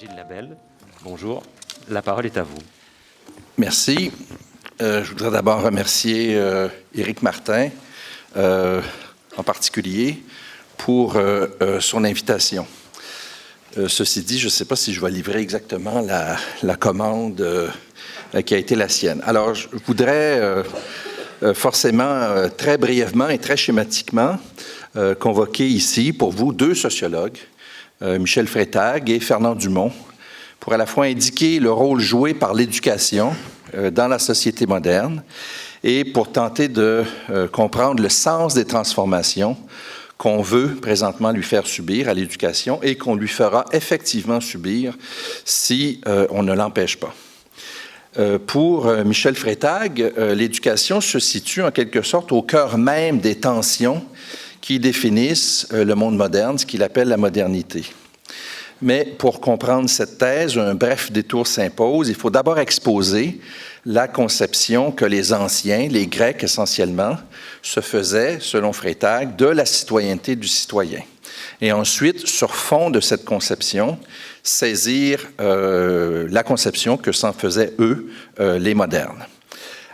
Gilles Labelle, bonjour. La parole est à vous. Merci. Je voudrais d'abord remercier Éric Martin, en particulier, pour son invitation. Ceci dit, je ne sais pas si je vais livrer exactement la commande qui a été la sienne. Alors, je voudrais forcément, très brièvement et très schématiquement, convoquer ici, pour vous, deux sociologues, Michel Freytag et Fernand Dumont, pour à la fois indiquer le rôle joué par l'éducation dans la société moderne et pour tenter de comprendre le sens des transformations qu'on veut présentement lui faire subir à l'éducation et qu'on lui fera effectivement subir si on ne l'empêche pas. Pour Michel Freytag, l'éducation se situe en quelque sorte au cœur même des tensions qui définissent le monde moderne, ce qu'il appelle la modernité. Mais pour comprendre cette thèse, un bref détour s'impose. Il faut d'abord exposer la conception que les anciens, les Grecs essentiellement, se faisaient, selon Freytag, de la citoyenneté du citoyen. Et ensuite, sur fond de cette conception, saisir la conception que s'en faisaient, eux, les modernes.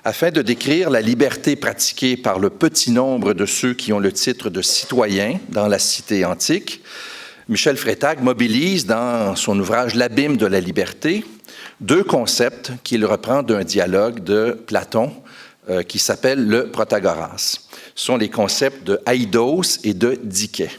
Afin de décrire la liberté pratiquée par le petit nombre de ceux qui ont le titre de citoyens dans la cité antique, Michel Freytag mobilise dans son ouvrage « L'abîme de la liberté » deux concepts qu'il reprend d'un dialogue de Platon qui s'appelle le Protagoras. Ce sont les concepts de aidos et de dikē.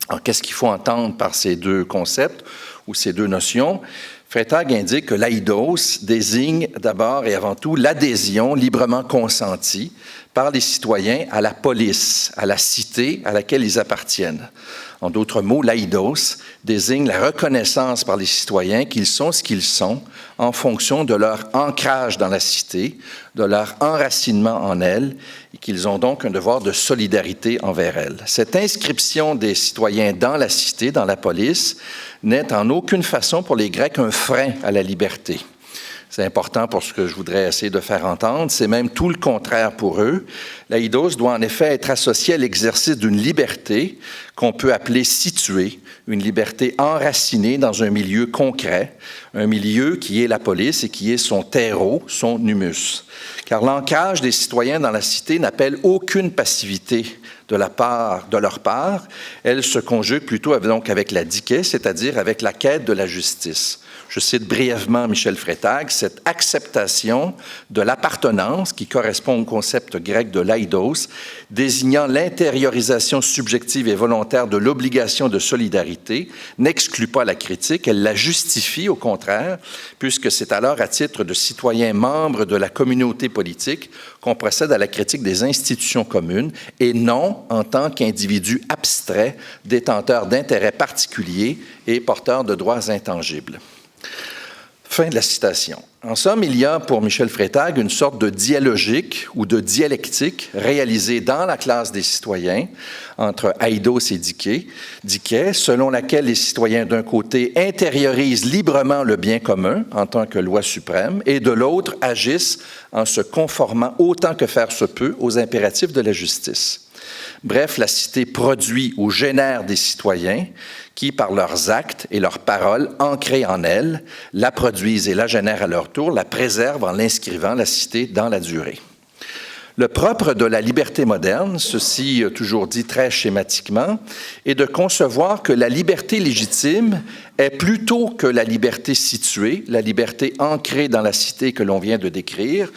Alors, qu'est-ce qu'il faut entendre par ces deux concepts ou ces deux notions? Freytag indique que l'aidos désigne d'abord et avant tout l'adhésion librement consentie par les citoyens à la police, à la cité à laquelle ils appartiennent. En d'autres mots, l'aidos désigne la reconnaissance par les citoyens qu'ils sont ce qu'ils sont en fonction de leur ancrage dans la cité, de leur enracinement en elle, et qu'ils ont donc un devoir de solidarité envers elle. Cette inscription des citoyens dans la cité, dans la police, n'est en aucune façon pour les Grecs un frein à la liberté. C'est important pour ce que je voudrais essayer de faire entendre. C'est même tout le contraire pour eux. L'aidos doit en effet être associé à l'exercice d'une liberté qu'on peut appeler située, une liberté enracinée dans un milieu concret, un milieu qui est la police et qui est son terreau, son humus. Car l'ancrage des citoyens dans la cité n'appelle aucune passivité de leur part. Elle se conjugue plutôt donc avec la dikē, c'est-à-dire avec la quête de la justice. Je cite brièvement Michel Freytag, cette acceptation de l'appartenance qui correspond au concept grec de l'aidos, désignant l'intériorisation subjective et volontaire de l'obligation de solidarité, n'exclut pas la critique, elle la justifie au contraire, puisque c'est alors à titre de citoyen membre de la communauté politique qu'on procède à la critique des institutions communes et non en tant qu'individu abstrait, détenteur d'intérêts particuliers et porteur de droits intangibles. Fin de la citation. En somme, il y a pour Michel Freytag une sorte de dialogique ou de dialectique réalisée dans la classe des citoyens entre aidos et dikē, selon laquelle les citoyens d'un côté intériorisent librement le bien commun en tant que loi suprême et de l'autre agissent en se conformant autant que faire se peut aux impératifs de la justice. Bref, la cité produit ou génère des citoyens qui, par leurs actes et leurs paroles ancrées en elle, la produisent et la génèrent à leur tour, la préservent en l'inscrivant, la cité, dans la durée. Le propre de la liberté moderne, ceci toujours dit très schématiquement, est de concevoir que la liberté légitime est plutôt que la liberté située, la liberté ancrée dans la cité que l'on vient de décrire,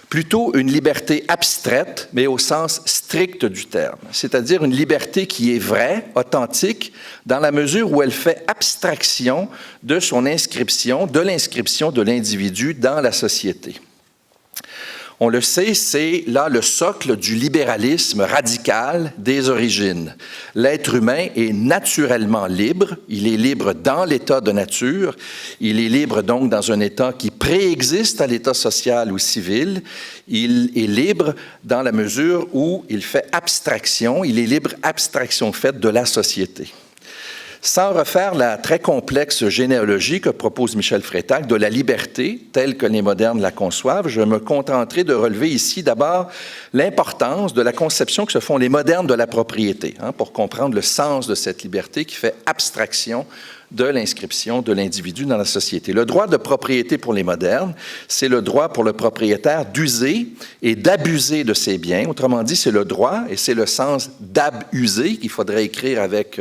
plutôt une liberté abstraite, mais au sens strict du terme, c'est-à-dire une liberté qui est vraie, authentique, dans la mesure où elle fait abstraction de son inscription, de l'inscription de l'individu dans la société. On le sait, c'est là le socle du libéralisme radical des origines. L'être humain est naturellement libre, il est libre dans l'état de nature, il est libre donc dans un état qui préexiste à l'état social ou civil, il est libre dans la mesure où il fait abstraction, il est libre abstraction faite de la société. Sans refaire la très complexe généalogie que propose Michel Freytag de la liberté, telle que les modernes la conçoivent, je me contenterai de relever ici d'abord l'importance de la conception que se font les modernes de la propriété, pour comprendre le sens de cette liberté qui fait abstraction de l'inscription de l'individu dans la société. Le droit de propriété pour les modernes, c'est le droit pour le propriétaire d'user et d'abuser de ses biens. Autrement dit, c'est le droit, et c'est le sens d'abuser qu'il faudrait écrire avec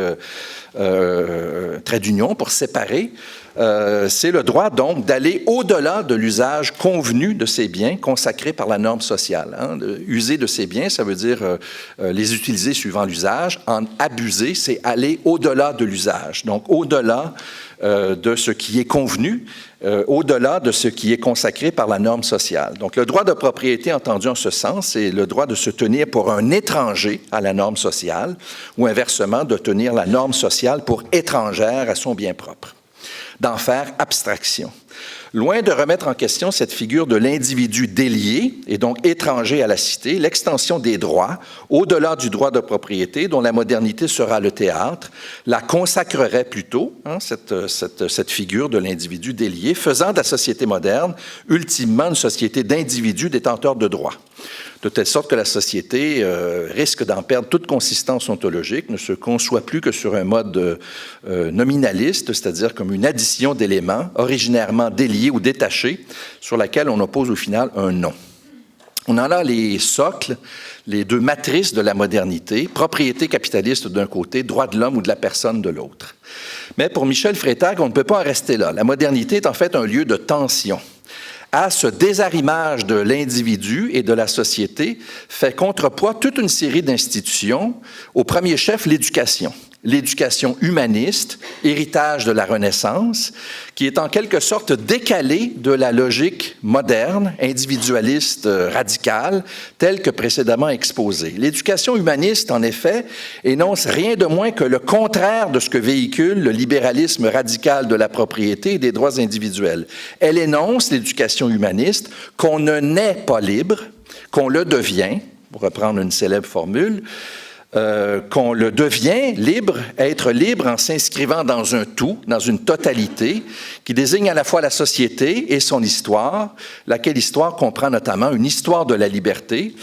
trait d'union pour séparer. C'est le droit, donc, d'aller au-delà de l'usage convenu de ces biens consacrés par la norme sociale. User de ces biens, ça veut dire les utiliser suivant l'usage. En abuser, c'est aller au-delà de l'usage. Donc, au-delà de ce qui est convenu, au-delà de ce qui est consacré par la norme sociale. Donc, le droit de propriété entendu en ce sens, c'est le droit de se tenir pour un étranger à la norme sociale, ou inversement, de tenir la norme sociale pour étrangère à son bien propre, d'en faire abstraction. Loin de remettre en question cette figure de l'individu délié et donc étranger à la cité, l'extension des droits, au-delà du droit de propriété, dont la modernité sera le théâtre, la consacrerait plutôt, cette figure de l'individu délié, faisant de la société moderne, ultimement, une société d'individus détenteurs de droits. De telle sorte que la société risque d'en perdre toute consistance ontologique, ne se conçoit plus que sur un mode nominaliste, c'est-à-dire comme une addition d'éléments originairement déliés ou détachés, sur laquelle on oppose au final un nom. On en a les socles, les deux matrices de la modernité, propriété capitaliste d'un côté, droit de l'homme ou de la personne de l'autre. Mais pour Michel Freytag, on ne peut pas en rester là. La modernité est en fait un lieu de tension. À ce désarrimage de l'individu et de la société fait contrepoids toute une série d'institutions, au premier chef l'éducation. L'éducation humaniste, héritage de la Renaissance, qui est en quelque sorte décalée de la logique moderne, individualiste, radicale, telle que précédemment exposée. L'éducation humaniste, en effet, énonce rien de moins que le contraire de ce que véhicule le libéralisme radical de la propriété et des droits individuels. Elle énonce, l'éducation humaniste, qu'on ne naît pas libre, qu'on le devient, pour reprendre une célèbre formule, qu'on le devient libre, être libre en s'inscrivant dans un tout, dans une totalité, qui désigne à la fois la société et son histoire, laquelle histoire comprend notamment une histoire de la liberté.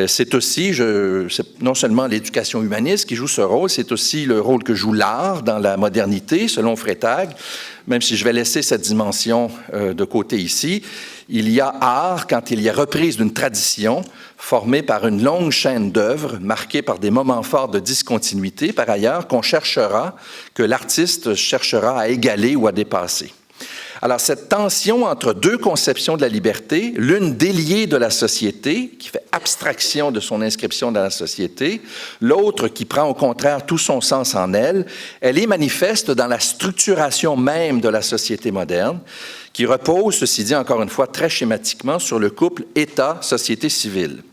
C'est aussi, c'est non seulement l'éducation humaniste qui joue ce rôle, c'est aussi le rôle que joue l'art dans la modernité, selon Freytag, même si je vais laisser cette dimension de côté ici. Il y a art quand il y a reprise d'une tradition formée par une longue chaîne d'œuvres marquée par des moments forts de discontinuité, par ailleurs, que l'artiste cherchera à égaler ou à dépasser. Alors, cette tension entre deux conceptions de la liberté, l'une déliée de la société, qui fait abstraction de son inscription dans la société, l'autre qui prend au contraire tout son sens en elle, elle est manifeste dans la structuration même de la société moderne, qui repose, ceci dit encore une fois très schématiquement, sur le couple État-société civile.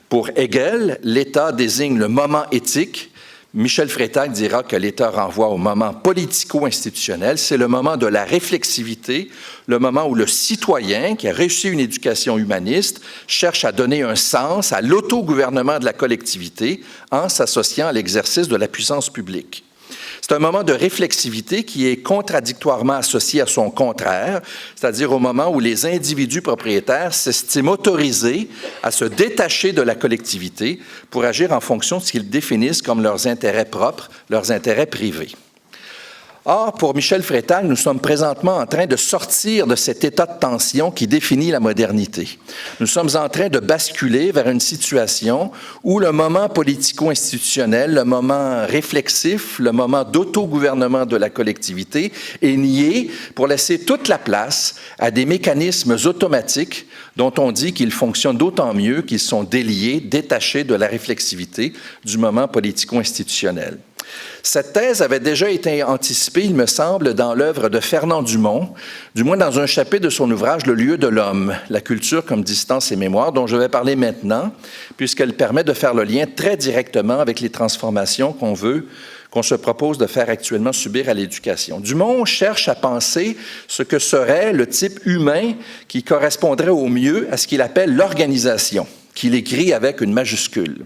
Pour Hegel, l'État désigne le moment éthique. Michel Freytag dira que l'État renvoie au moment politico-institutionnel. C'est le moment de la réflexivité, le moment où le citoyen, qui a reçu une éducation humaniste, cherche à donner un sens à l'autogouvernement de la collectivité en s'associant à l'exercice de la puissance publique. C'est un moment de réflexivité qui est contradictoirement associé à son contraire, c'est-à-dire au moment où les individus propriétaires s'estiment autorisés à se détacher de la collectivité pour agir en fonction de ce qu'ils définissent comme leurs intérêts propres, leurs intérêts privés. Or, pour Michel Freytag, nous sommes présentement en train de sortir de cet état de tension qui définit la modernité. Nous sommes en train de basculer vers une situation où le moment politico-institutionnel, le moment réflexif, le moment d'autogouvernement de la collectivité est nié pour laisser toute la place à des mécanismes automatiques dont on dit qu'ils fonctionnent d'autant mieux qu'ils sont déliés, détachés de la réflexivité du moment politico-institutionnel. Cette thèse avait déjà été anticipée, il me semble, dans l'œuvre de Fernand Dumont, du moins dans un chapitre de son ouvrage « Le lieu de l'homme, la culture comme distance et mémoire », dont je vais parler maintenant, puisqu'elle permet de faire le lien très directement avec les transformations qu'on se propose de faire actuellement subir à l'éducation. Dumont cherche à penser ce que serait le type humain qui correspondrait au mieux à ce qu'il appelle l'organisation, qu'il écrit avec une majuscule.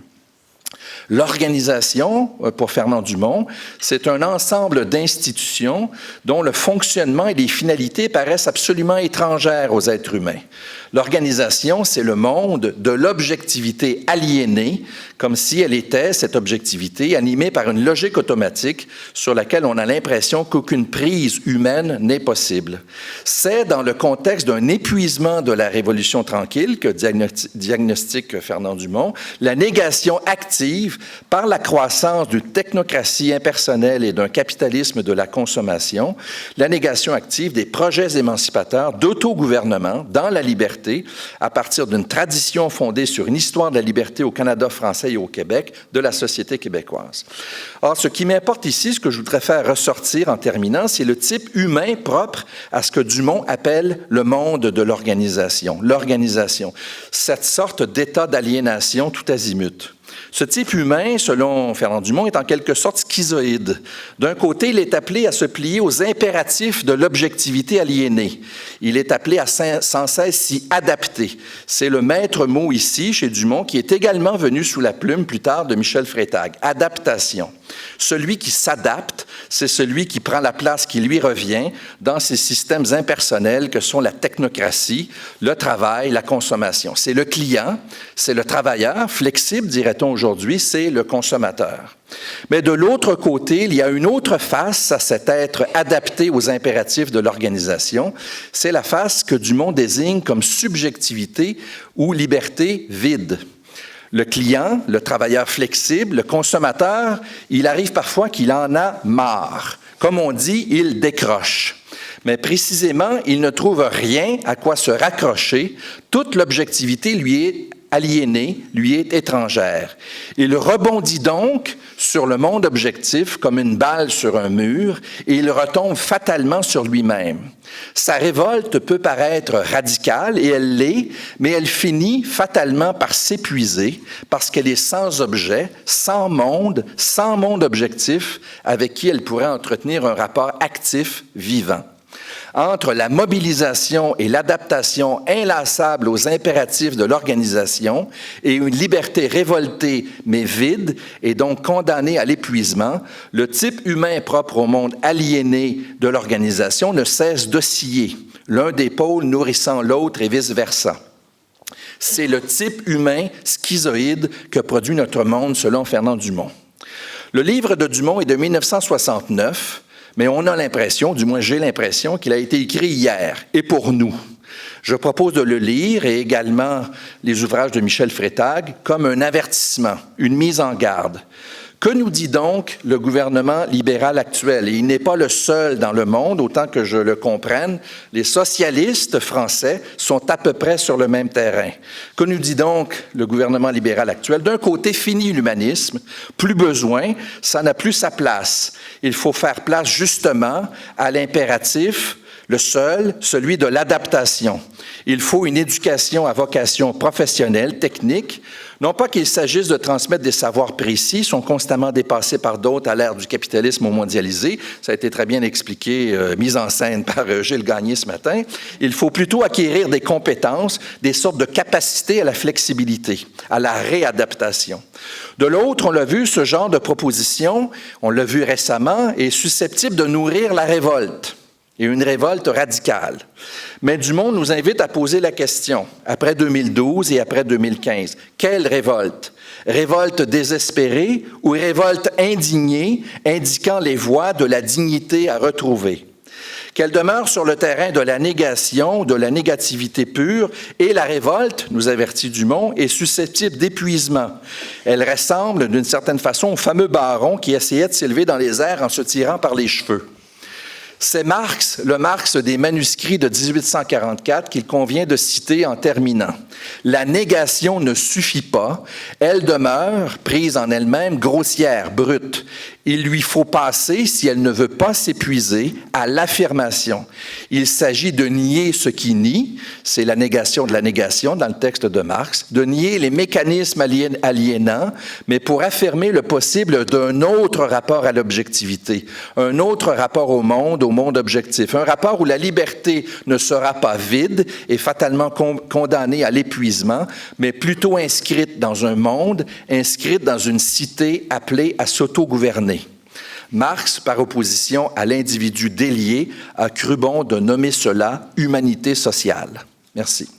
L'organisation, pour Fernand Dumont, c'est un ensemble d'institutions dont le fonctionnement et les finalités paraissent absolument étrangères aux êtres humains. L'organisation, c'est le monde de l'objectivité aliénée, comme si elle était, cette objectivité, animée par une logique automatique sur laquelle on a l'impression qu'aucune prise humaine n'est possible. C'est dans le contexte d'un épuisement de la Révolution tranquille que diagnostique Fernand Dumont, la négation active par la croissance d'une technocratie impersonnelle et d'un capitalisme de la consommation, la négation active des projets émancipateurs d'autogouvernement dans la liberté à partir d'une tradition fondée sur une histoire de la liberté au Canada français et au Québec de la société québécoise. Or, ce qui m'importe ici, ce que je voudrais faire ressortir en terminant, c'est le type humain propre à ce que Dumont appelle le monde de l'organisation. L'organisation, cette sorte d'état d'aliénation tout azimut. Ce type humain, selon Fernand Dumont, est en quelque sorte schizoïde. D'un côté, il est appelé à se plier aux impératifs de l'objectivité aliénée. Il est appelé à sans cesse s'y adapter. C'est le maître mot ici, chez Dumont, qui est également venu sous la plume plus tard de Michel Freytag. Adaptation. Celui qui s'adapte, c'est celui qui prend la place qui lui revient dans ces systèmes impersonnels que sont la technocratie, le travail, la consommation. C'est le client, c'est le travailleur, flexible, dirait-on aujourd'hui, c'est le consommateur. Mais de l'autre côté, il y a une autre face à cet être adapté aux impératifs de l'organisation. C'est la face que Dumont désigne comme subjectivité ou liberté vide. Le client, le travailleur flexible, le consommateur, il arrive parfois qu'il en a marre. Comme on dit, il décroche. Mais précisément, il ne trouve rien à quoi se raccrocher. Toute l'objectivité lui est aliénée, lui est étrangère. Il rebondit donc sur le monde objectif comme une balle sur un mur et il retombe fatalement sur lui-même. Sa révolte peut paraître radicale, et elle l'est, mais elle finit fatalement par s'épuiser parce qu'elle est sans objet, sans monde objectif avec qui elle pourrait entretenir un rapport actif, vivant. Entre la mobilisation et l'adaptation inlassable aux impératifs de l'organisation et une liberté révoltée mais vide et donc condamnée à l'épuisement, le type humain propre au monde aliéné de l'organisation ne cesse d'osciller, l'un des pôles nourrissant l'autre et vice-versa. C'est le type humain schizoïde que produit notre monde selon Fernand Dumont. Le livre de Dumont est de 1969, mais on a l'impression, du moins j'ai l'impression, qu'il a été écrit hier, et pour nous. Je propose de le lire, et également les ouvrages de Michel Freytag, comme un avertissement, une mise en garde. Que nous dit donc le gouvernement libéral actuel? Et il n'est pas le seul dans le monde, autant que je le comprenne. Les socialistes français sont à peu près sur le même terrain. Que nous dit donc le gouvernement libéral actuel? D'un côté, fini l'humanisme, plus besoin, ça n'a plus sa place. Il faut faire place justement à l'impératif, le seul, celui de l'adaptation. Il faut une éducation à vocation professionnelle, technique. Non pas qu'il s'agisse de transmettre des savoirs précis, sont constamment dépassés par d'autres à l'ère du capitalisme mondialisé. Ça a été très bien expliqué, mis en scène par Gilles Gagné ce matin. Il faut plutôt acquérir des compétences, des sortes de capacités à la flexibilité, à la réadaptation. De l'autre, on l'a vu, ce genre de proposition, on l'a vu récemment, est susceptible de nourrir la révolte. Et une révolte radicale. Mais Dumont nous invite à poser la question, après 2012 et après 2015, quelle révolte? Révolte désespérée ou révolte indignée, indiquant les voies de la dignité à retrouver? Qu'elle demeure sur le terrain de la négation, de la négativité pure, et la révolte, nous avertit Dumont, est susceptible d'épuisement. Elle ressemble d'une certaine façon au fameux baron qui essayait de s'élever dans les airs en se tirant par les cheveux. C'est Marx, le Marx des manuscrits de 1844 qu'il convient de citer en terminant. La négation ne suffit pas, elle demeure, prise en elle-même, grossière, brute. Il lui faut passer, si elle ne veut pas s'épuiser, à l'affirmation. Il s'agit de nier ce qui nie, c'est la négation de la négation dans le texte de Marx, de nier les mécanismes aliénants, mais pour affirmer le possible d'un autre rapport à l'objectivité, un autre rapport au monde objectif, un rapport où la liberté ne sera pas vide et fatalement condamnée à l'épuisement, mais plutôt inscrite dans un monde, inscrite dans une cité appelée à s'autogouverner. Marx, par opposition à l'individu délié, a cru bon de nommer cela humanité sociale. Merci.